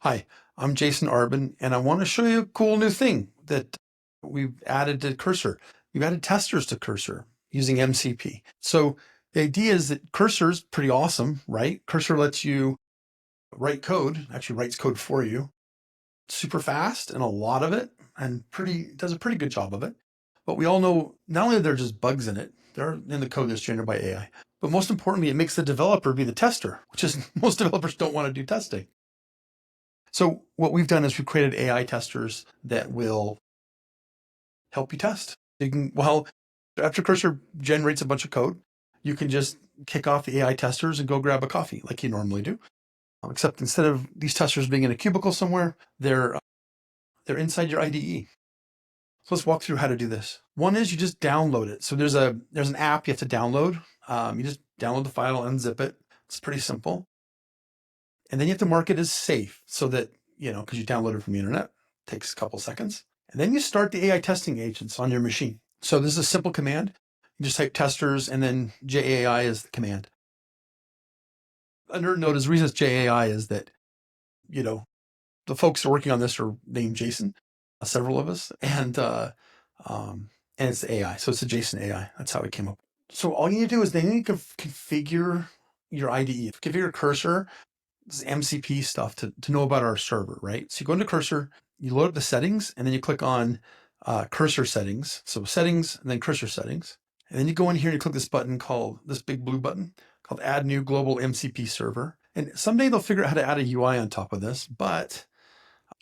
Hi, I'm Jason Arbin, and I want to show you a cool new thing that we've added to Cursor. We've added testers to Cursor using MCP. So the idea is that Cursor is pretty awesome, right? Cursor lets you write code, actually writes code for you, super fast and a lot of it, and does a pretty good job of it. But we all know not only are there just bugs in it, they're in the code that's generated by AI, but most importantly, it makes the developer be the tester, which is most developers don't want to do testing. So what we've done is we've created AI testers that will help you test. After Cursor generates a bunch of code, you can just kick off the AI testers and go grab a coffee like you normally do. Except instead of these testers being in a cubicle somewhere, they're inside your IDE. So let's walk through how to do this. One is you just download it. So there's an app you have to download. You just download the file, unzip it. It's pretty simple. And then you have to mark it as safe so that, because you download it from the internet, it takes a couple seconds. And then you start the AI testing agents on your machine. So this is a simple command. You just type testers and then JAI is the command. Under note, the reason it's JAI is that, the folks working on this are named Jason, several of us, and it's AI. So it's a Jason AI. That's how it came up. So all you need to do is then you need to configure your IDE, configure Cursor. This is MCP stuff to know about our server, right? So you go into Cursor, you load up the settings, and then you click on Cursor settings. So settings, and then Cursor settings. And then you go in here and you click this big blue button called Add New Global MCP Server. And someday they'll figure out how to add a UI on top of this, but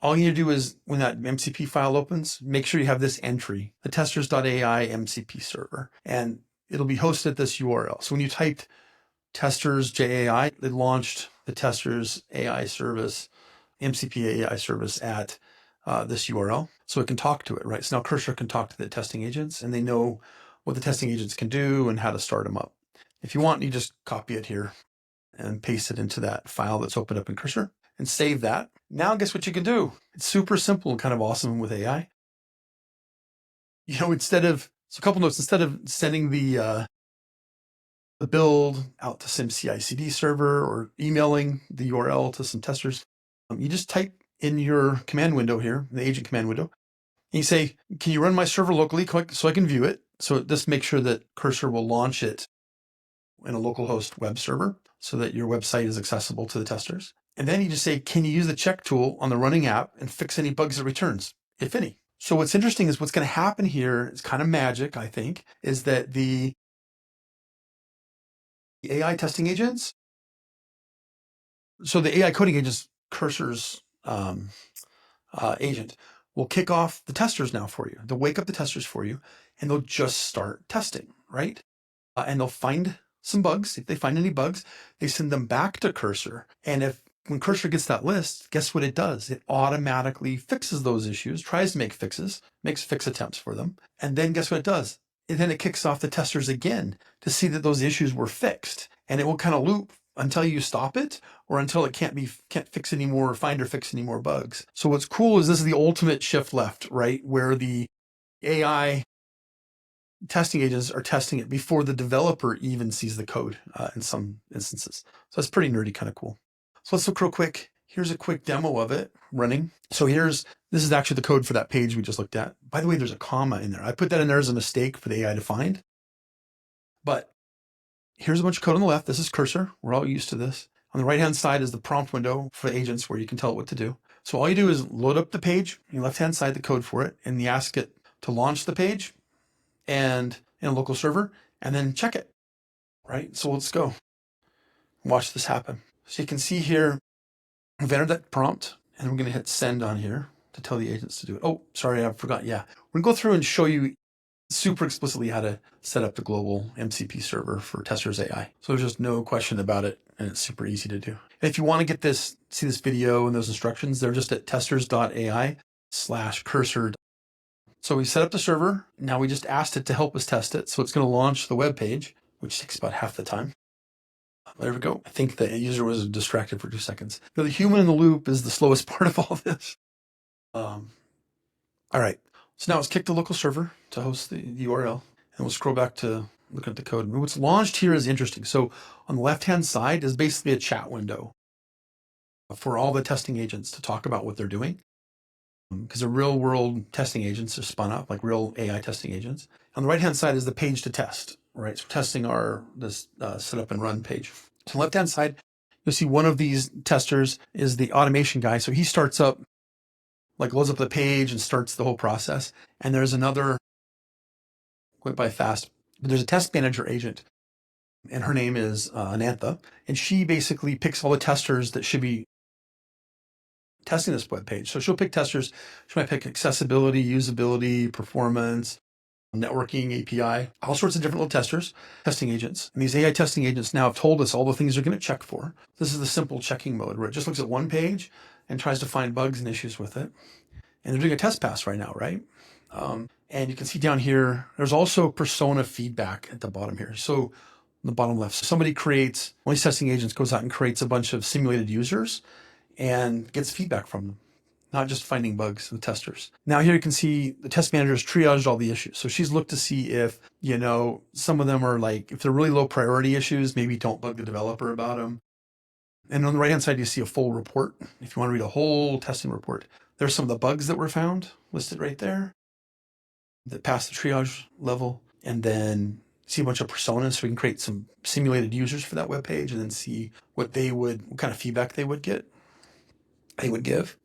all you need to do is when that MCP file opens, make sure you have this entry, the testers.ai MCP server, and it'll be hosted at this URL. So when you typed testers JAI, it launched the testers AI service, MCP AI service at this URL. So it can talk to it, right? So now Cursor can talk to the testing agents and they know what the testing agents can do and how to start them up. If you want, you just copy it here and paste it into that file that's opened up in Cursor and save that. Now guess what you can do? It's super simple and kind of awesome with AI. A couple notes, instead of sending the build out to some CI/CD server or emailing the URL to some testers, you just type in your command window here, the agent command window, and you say, can you run my server locally so I can view it? So just make sure that Cursor will launch it in a localhost web server so that your website is accessible to the testers. And then you just say, can you use the check tool on the running app and fix any bugs it returns, if any? So what's interesting is what's going to happen here is kind of magic, I think, is that the AI testing agents, so the AI coding agents, Cursor's agent, will kick off the testers now for you. They'll wake up the testers for you, and they'll just start testing, right? And they'll find some bugs. If they find any bugs, they send them back to Cursor. And when Cursor gets that list, guess what it does? It automatically fixes those issues, tries to make fixes, makes fix attempts for them. And then guess what it does? And then it kicks off the testers again to see that those issues were fixed. And it will kind of loop until you stop it or until it can't fix any more or find or fix any more bugs. So what's cool is this is the ultimate shift left, right? Where the AI testing agents are testing it before the developer even sees the code in some instances. So that's pretty nerdy, kind of cool. So let's look real quick. Here's a quick demo of it running. So this is actually the code for that page we just looked at. By the way, there's a comma in there. I put that in there as a mistake for the AI to find. But here's a bunch of code on the left. This is Cursor. We're all used to this. On the right-hand side is the prompt window for agents where you can tell it what to do. So all you do is load up the page, on the left-hand side, the code for it, and you ask it to launch the page and in a local server, and then check it, right? So let's go watch this happen. So you can see here, we've entered that prompt, and we're going to hit send on here to tell the agents to do it. Oh, sorry, I forgot. Yeah, we're going to go through and show you super explicitly how to set up the global MCP server for testers AI. So there's just no question about it, and it's super easy to do. And if you want to see this video and those instructions, they're just at testers.ai/cursor. So we set up the server. Now we just asked it to help us test it. So it's going to launch the web page, which takes about half the time. There we go. I think the user was distracted for 2 seconds. Now, the human in the loop is the slowest part of all this. All right. So now let's kick the local server to host the URL. And we'll scroll back to look at the code. And what's launched here is interesting. So on the left-hand side is basically a chat window. for all the testing agents to talk about what they're doing. Because the real world testing agents are spun up like real AI testing agents. On the right-hand side is the page to test, right? So testing this setup and run page. So left-hand side, you'll see one of these testers is the automation guy. So he starts up, like loads up the page and starts the whole process. And there's another, went by fast, but there's a test manager agent, and her name is Anantha. And she basically picks all the testers that should be testing this web page. So she'll pick testers. She might pick accessibility, usability, performance, networking, API, all sorts of different little testers, testing agents. And these AI testing agents now have told us all the things they're going to check for. This is the simple checking mode where it just looks at one page and tries to find bugs and issues with it. And they're doing a test pass right now, right? And you can see down here, there's also persona feedback at the bottom here. So on the bottom left, so somebody creates, one of these testing agents goes out and creates a bunch of simulated users and gets feedback from them, not just finding bugs in the testers. Now here you can see the test manager has triaged all the issues. So she's looked to see if, some of them are like, if they're really low priority issues, maybe don't bug the developer about them. And on the right-hand side, you see a full report. If you want to read a whole testing report, there's some of the bugs that were found listed right there that passed the triage level. And then see a bunch of personas. So we can create some simulated users for that web page and then see what kind of feedback they would give.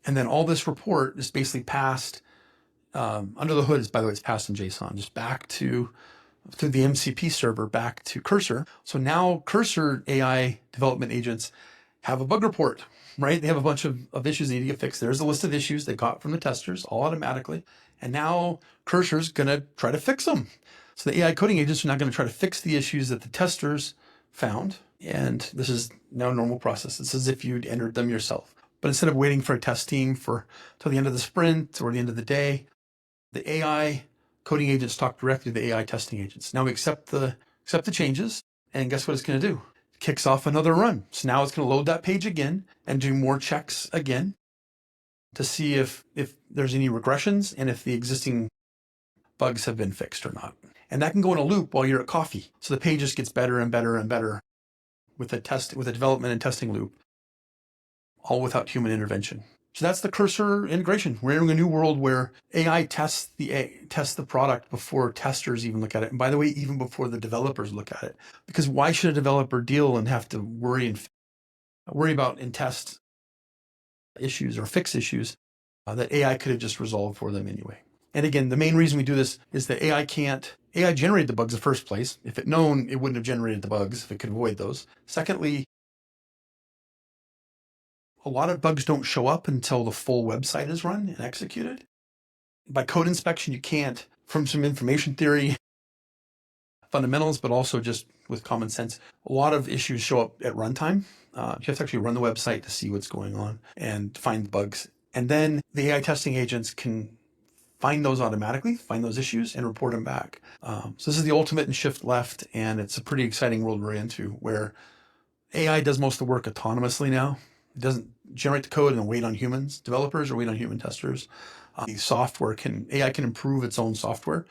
And then all this report is basically passed under the hood. By the way, it's passed in JSON, just back through the MCP server back to Cursor. So now Cursor AI development agents have a bug report, right? They have a bunch of issues they need to get fixed. There's a list of issues they got from the testers all automatically. And now Cursor's going to try to fix them. So the AI coding agents are not going to try to fix the issues that the testers found. And this is now a normal process. It's as if you'd entered them yourself. But instead of waiting for a test team till the end of the sprint or the end of the day, the AI coding agents talk directly to the AI testing agents. Now we accept the changes, and guess what it's going to do? It kicks off another run. So now it's going to load that page again and do more checks again to see if there's any regressions and if the existing bugs have been fixed or not. And that can go in a loop while you're at coffee. So the page just gets better and better and better with a development and testing loop, all without human intervention. So that's the Cursor integration. We're entering a new world where AI tests the product before testers even look at it. And by the way, even before the developers look at it. Because why should a developer deal and have to worry about and test issues or fix issues that AI could have just resolved for them anyway? And again, the main reason we do this is that AI generated the bugs in the first place. If it known, it wouldn't have generated the bugs if it could avoid those. Secondly, a lot of bugs don't show up until the full website is run and executed. By code inspection, you can't, from some information theory fundamentals, but also just with common sense, a lot of issues show up at runtime. You have to actually run the website to see what's going on and find the bugs. And then the AI testing agents can find those automatically, find those issues, and report them back. So this is the ultimate in shift left, and it's a pretty exciting world we're into where AI does most of the work autonomously now. It doesn't generate the code and then wait on humans, developers, or wait on human testers. AI can improve its own software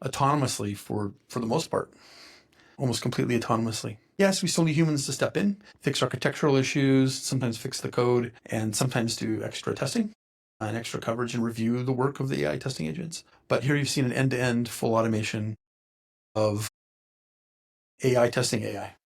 autonomously for the most part, almost completely autonomously. Yes, we still need humans to step in, fix architectural issues, sometimes fix the code, and sometimes do extra testing and extra coverage and review the work of the AI testing agents. But here you've seen an end-to-end full automation of AI testing AI.